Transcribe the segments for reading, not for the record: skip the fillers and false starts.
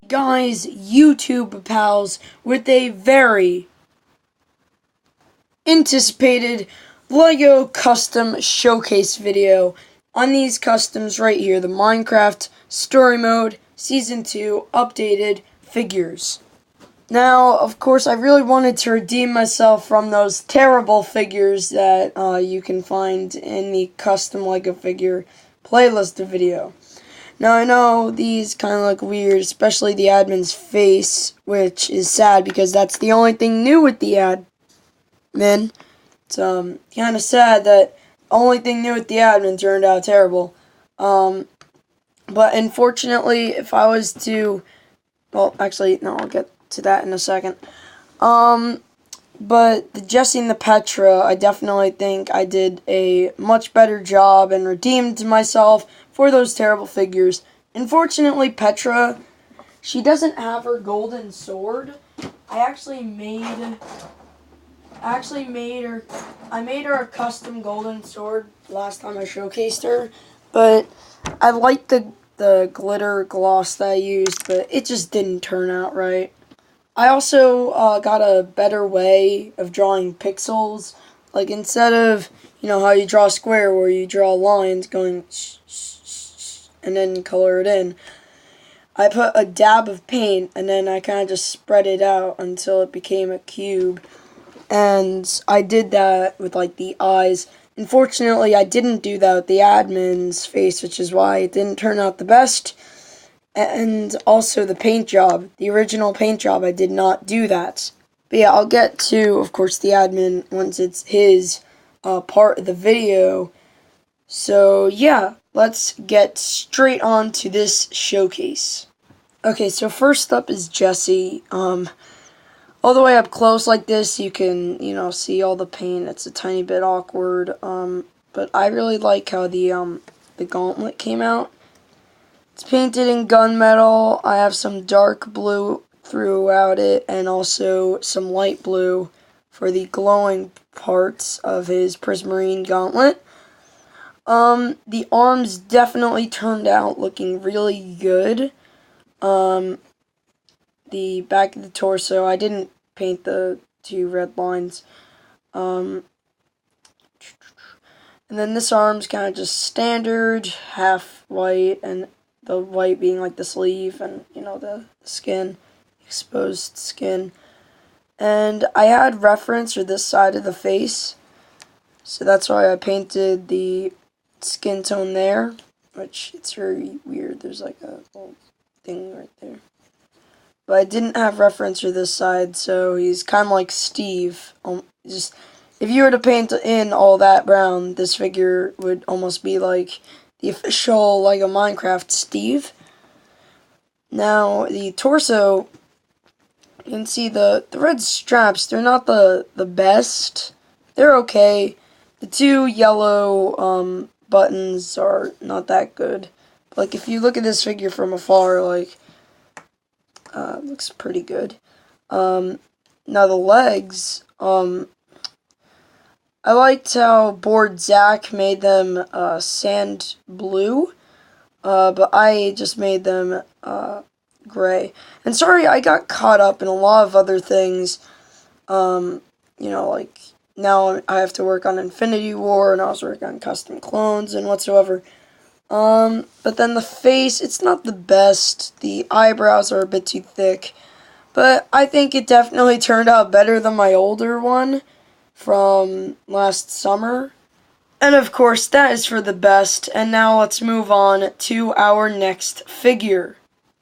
Guys, YouTube pals, with a very anticipated LEGO custom showcase video on these customs right here, the Minecraft Story Mode Season 2 updated figures. Now, of course, I really wanted to redeem myself from those terrible figures that you can find in the custom LEGO figure playlist video. Now, I know these kind of look weird, especially the admin's face, which is sad because that's the only thing new with the admin. It's kind of sad that the only thing new with the admin turned out terrible. But unfortunately, if I was to, well, actually, no, I'll get to that in a second. But the Jessie and the Petra, I definitely think I did a much better job and redeemed myself for those terrible figures. Unfortunately, Petra, she doesn't have her golden sword. I made her a custom golden sword last time I showcased her, but I liked the glitter gloss that I used, but it just didn't turn out right. I also got a better way of drawing pixels. Like, instead of, how you draw a square where you draw lines going and then color it in, I put a dab of paint and then I kind of just spread it out until it became a cube. And I did that with, the eyes. Unfortunately, I didn't do that with the admin's face, which is why it didn't turn out the best. And also the paint job, the original paint job, I did not do that. But yeah, I'll get to, of course, the admin once it's his part of the video. So yeah, let's get straight on to this showcase. Okay, so first up is Jessie. All the way up close like this, you can, see all the paint. It's a tiny bit awkward. But I really like how the gauntlet came out. It's painted in gunmetal. I have some dark blue throughout it and also some light blue for the glowing parts of his Prismarine gauntlet. The arms definitely turned out looking really good. The back of the torso, I didn't paint the two red lines. And then this arm's kind of just standard, half white, and the white being like the sleeve and, the skin, exposed skin. And I had reference for this side of the face, so that's why I painted the skin tone there, which it's very weird. There's like a little thing right there. But I didn't have reference for this side, so he's kind of like Steve. Just if you were to paint in all that brown, this figure would almost be like the official LEGO Minecraft Steve. Now, the torso, you can see the red straps, they're not the best. They're okay. The two yellow buttons are not that good. Like, if you look at this figure from afar, it looks pretty good. Now the legs, I liked how Bored Zach made them sand blue, but I just made them gray. And sorry, I got caught up in a lot of other things. Now I have to work on Infinity War, and I was working on custom clones and whatsoever. But then the face, it's not the best. The eyebrows are a bit too thick. But I think it definitely turned out better than my older one from last summer. And of course, that is for the best. And now let's move on to our next figure.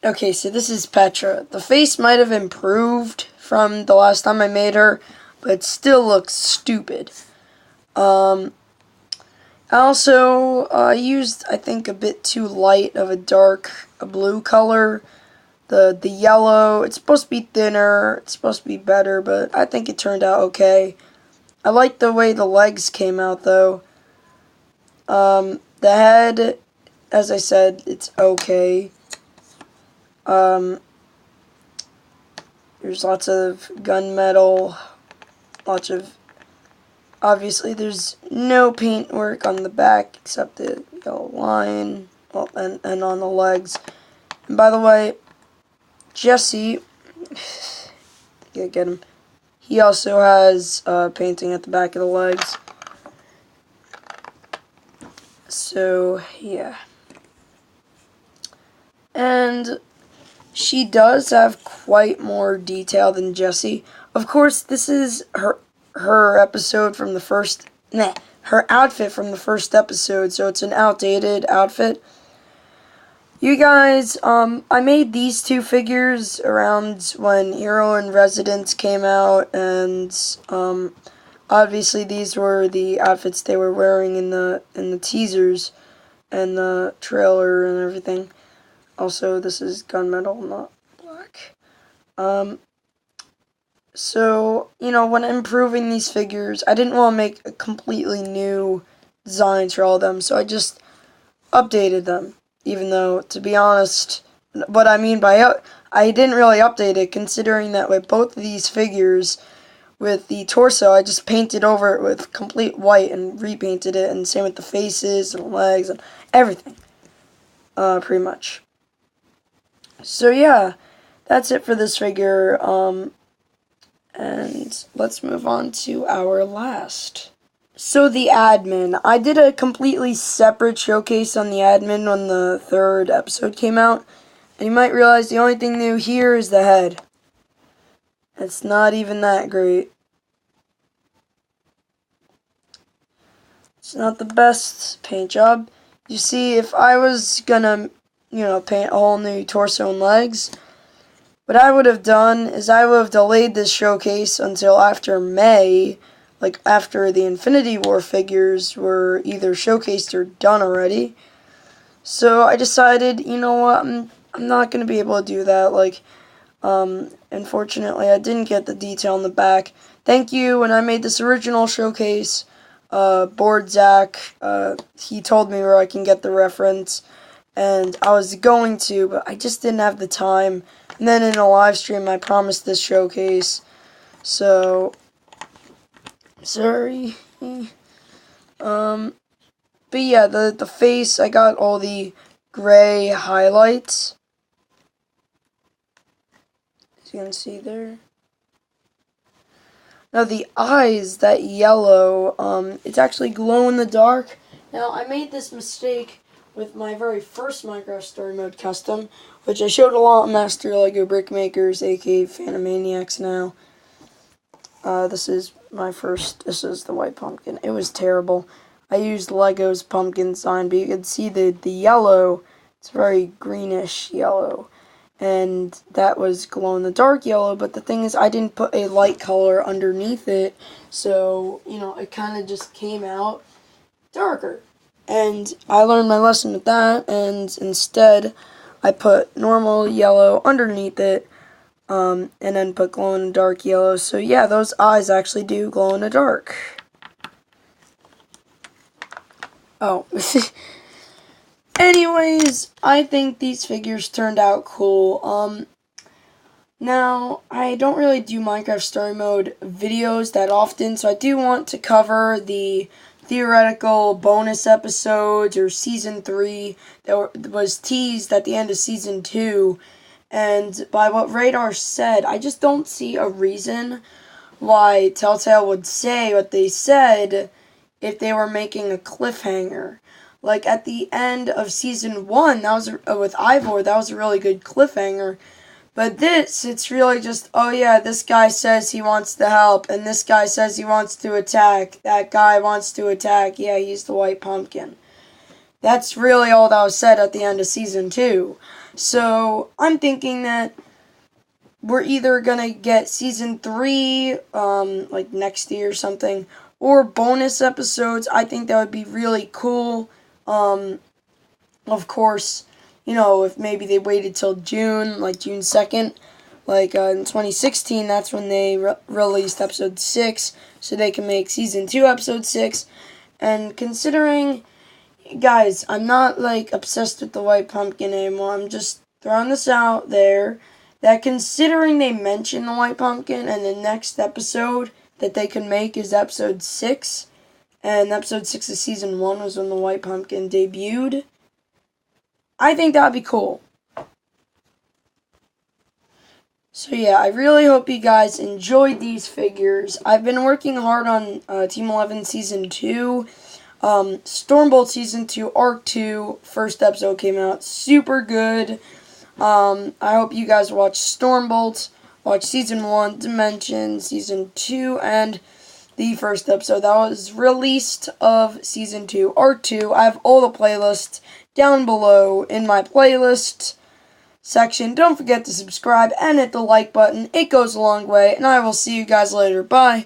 Okay, so this is Petra. The face might have improved from the last time I made her, but it still looks stupid. I also used, I think, a bit too light of a blue color. The yellow, it's supposed to be thinner, it's supposed to be better, but I think it turned out okay. I like the way the legs came out, though. The head, as I said, it's okay. There's lots of gunmetal, obviously there's no paint work on the back except the yellow line, and on the legs. And by the way, Jesse, yeah, get him. He also has painting at the back of the legs. So, yeah. And she does have quite more detail than Jesse. Of course, this is her episode from the first, her outfit from the first episode, so it's an outdated outfit. You guys, I made these two figures around when Hero in Residence came out, and obviously these were the outfits they were wearing in the teasers and the trailer and everything. Also, this is gunmetal, not black. So, you know, when improving these figures, I didn't want to make a completely new designs for all of them, so I just updated them. Even though, to be honest, what I mean by I didn't really update it, considering that with both of these figures, with the torso, I just painted over it with complete white and repainted it, and same with the faces and legs and everything, pretty much. So yeah, that's it for this figure, and let's move on to our last. So the admin, I did a completely separate showcase on the admin when the third episode came out, and you might realize the only thing new here is the head. It's not even that great. It's not the best paint job. You see, if I was gonna, paint a whole new torso and legs, what I would have done is I would have delayed this showcase until after May, like after the Infinity War figures were either showcased or done already. So I decided, you know what, I'm not going to be able to do that. Like, unfortunately, I didn't get the detail in the back. Thank you, when I made this original showcase, Board Zach, he told me where I can get the reference, and I was going to, but I just didn't have the time. And then in a live stream, I promised this showcase, so sorry. But yeah, the face, I got all the gray highlights, as you can see there. Now the eyes, that yellow, it's actually glow in the dark. Now I made this mistake with my very first Minecraft Story Mode custom, which I showed a lot on Master Lego Brickmakers, aka Phantomaniacs now. This is the white pumpkin. It was terrible. I used Lego's pumpkin design, but you can see the yellow, it's very greenish yellow. And that was glow in the dark yellow, but the thing is I didn't put a light color underneath it, so, it kind of just came out darker. And I learned my lesson with that, and instead I put normal yellow underneath it, and then put glow in the dark yellow. So yeah, those eyes actually do glow in the dark. Oh. Anyways, I think these figures turned out cool. Now, I don't really do Minecraft Story Mode videos that often, so I do want to cover the theoretical bonus episodes or Season 3 that was teased at the end of Season 2. And by what Radar said, I just don't see a reason why Telltale would say what they said if they were making a cliffhanger. Like at the end of Season 1, that was with Ivor, that was a really good cliffhanger. But this, it's really just, oh yeah, this guy says he wants to help, and this guy says he wants to attack. That guy wants to attack. Yeah, he's the white pumpkin. That's really all that was said at the end of Season 2. So, I'm thinking that we're either gonna get Season 3, like next year or something, or bonus episodes. I think that would be really cool. Of course, if maybe they waited till June, like June 2nd, like in 2016, that's when they released episode 6, so they can make season 2 episode 6. And considering, guys, I'm not like obsessed with the white pumpkin anymore. I'm just throwing this out there that considering they mention the white pumpkin and the next episode that they can make is episode 6, and episode 6 of season 1 was when the white pumpkin debuted, I think that'd be cool. So yeah, I really hope you guys enjoyed these figures. I've been working hard on Team 11 Season 2. Stormbolt Season 2, Arc 2, first episode came out. Super good. I hope you guys watch Stormbolt, watch Season 1, Dimension, Season 2, and the first episode that was released of Season 2, Arc 2. I have all the playlists down below in my playlist section. Don't forget to subscribe and hit the like button. It goes a long way, and I will see you guys later. Bye.